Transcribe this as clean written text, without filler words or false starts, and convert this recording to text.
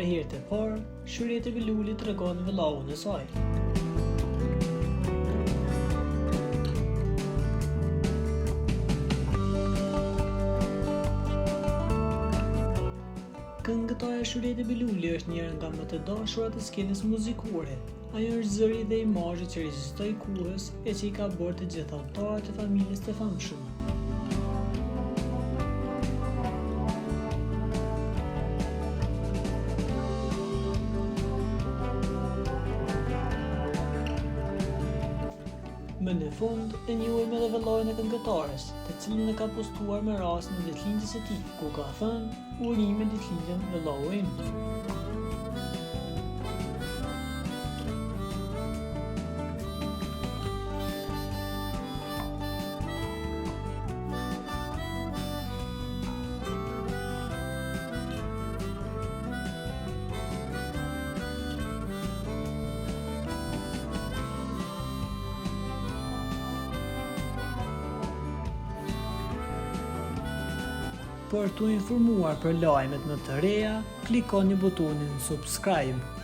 për herë të parë, Shërieta Biluli tregon vëllaun e saj. Këngëtarja Shërieta Biluli është njëra nga më të dashurat e skenës muzikore. Ajo është zëri dhe imazhi që rezistoi kohës e që I ka bërë të gjithë anëtarët e familjes të famshëm. Më në fund, e njohim edhe vëllain e këngëtares, të cilin e ka postuar me rastin e ditëlindjes së tij, ku ka thënë: "Urime ditëlindjen vëllau im." Për t'u informuar për lajmet më të reja, klikoni butonin subscribe.